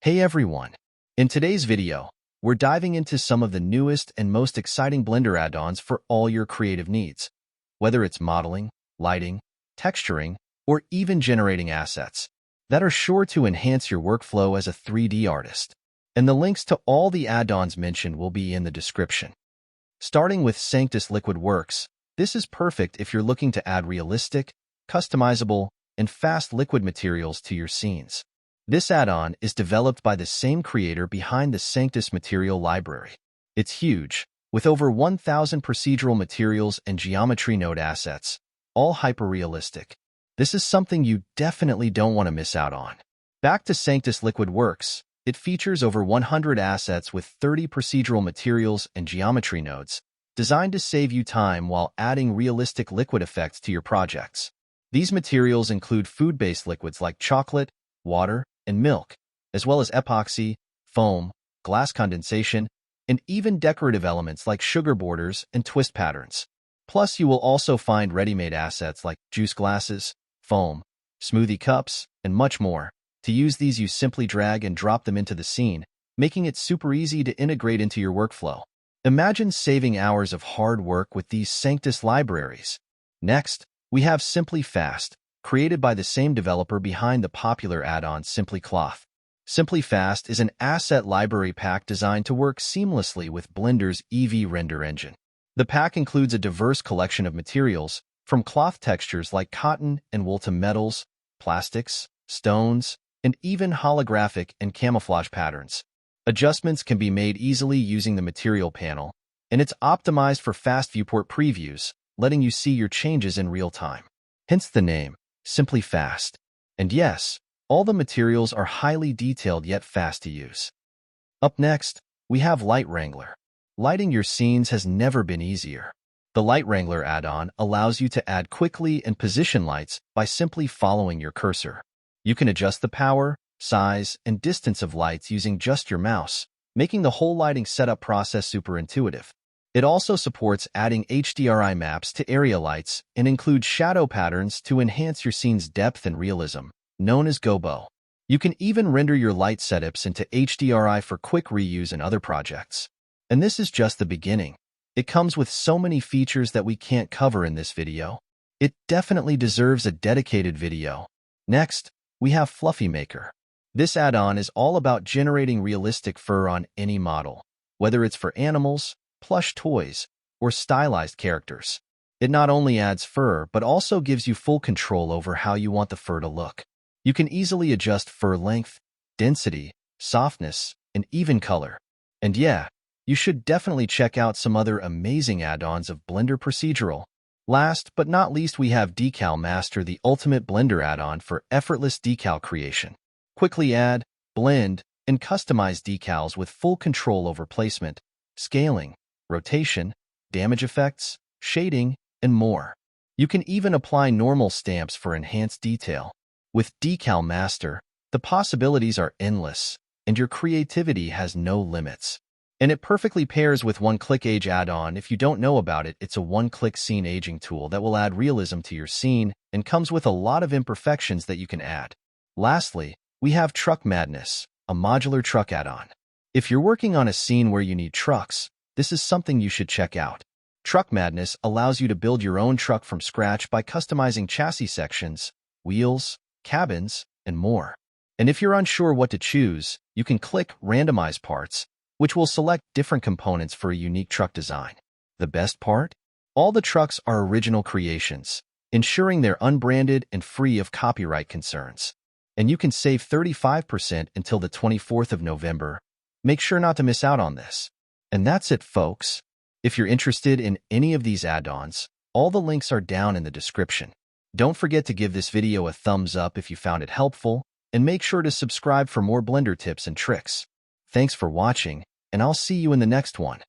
Hey everyone! In today's video, we're diving into some of the newest and most exciting Blender add-ons for all your creative needs. Whether it's modeling, lighting, texturing, or even generating assets that are sure to enhance your workflow as a 3D artist. And the links to all the add-ons mentioned will be in the description. Starting with Sanctus Liquid Works, this is perfect if you're looking to add realistic, customizable, and fast liquid materials to your scenes. This add-on is developed by the same creator behind the Sanctus material library. It's huge, with over 1,000 procedural materials and geometry node assets, all hyper-realistic. This is something you definitely don't want to miss out on. Back to Sanctus Liquid Works, it features over 100 assets with 30 procedural materials and geometry nodes, designed to save you time while adding realistic liquid effects to your projects. These materials include food-based liquids like chocolate, water, and milk, as well as epoxy, foam, glass condensation, and even decorative elements like sugar borders and twist patterns. Plus, you will also find ready-made assets like juice glasses, foam, smoothie cups, and much more. To use these, you simply drag and drop them into the scene, making it super easy to integrate into your workflow. Imagine saving hours of hard work with these Sanctus libraries. Next, we have Simply Fast, created by the same developer behind the popular add-on Simply Cloth. Simply Fast is an asset library pack designed to work seamlessly with Blender's Eevee render engine. The pack includes a diverse collection of materials, from cloth textures like cotton and wool to metals, plastics, stones, and even holographic and camouflage patterns. Adjustments can be made easily using the material panel, and it's optimized for fast viewport previews, letting you see your changes in real time. Hence the name, Simply Fast. And yes, all the materials are highly detailed yet fast to use. Up next, we have Light Wrangler. Lighting your scenes has never been easier. The Light Wrangler add-on allows you to add quickly and position lights by simply following your cursor. You can adjust the power, size, and distance of lights using just your mouse, making the whole lighting setup process super intuitive. It also supports adding HDRI maps to area lights and includes shadow patterns to enhance your scene's depth and realism, known as Gobo. You can even render your light setups into HDRI for quick reuse in other projects. And this is just the beginning. It comes with so many features that we can't cover in this video. It definitely deserves a dedicated video. Next, we have Fluffy Maker. This add-on is all about generating realistic fur on any model, whether it's for animals, plush toys, or stylized characters. It not only adds fur, but also gives you full control over how you want the fur to look. You can easily adjust fur length, density, softness, and even color. And yeah, you should definitely check out some other amazing add-ons of Blender Procedural. Last but not least, we have Decal Master, the ultimate Blender add-on for effortless decal creation. Quickly add, blend, and customize decals with full control over placement, scaling, rotation, damage effects, shading, and more. You can even apply normal stamps for enhanced detail. With Decal Master, the possibilities are endless, and your creativity has no limits. And it perfectly pairs with One-Click Age add-on. If you don't know about it, it's a one-click scene aging tool that will add realism to your scene and comes with a lot of imperfections that you can add. Lastly, we have Truck Madness, a modular truck add-on. If you're working on a scene where you need trucks, this is something you should check out. Truck Madness allows you to build your own truck from scratch by customizing chassis sections, wheels, cabins, and more. And if you're unsure what to choose, you can click Randomize Parts, which will select different components for a unique truck design. The best part? All the trucks are original creations, ensuring they're unbranded and free of copyright concerns. And you can save 35% until the 24th of November. Make sure not to miss out on this. And that's it, folks. If you're interested in any of these add-ons, all the links are down in the description. Don't forget to give this video a thumbs up if you found it helpful, and make sure to subscribe for more Blender tips and tricks. Thanks for watching, and I'll see you in the next one.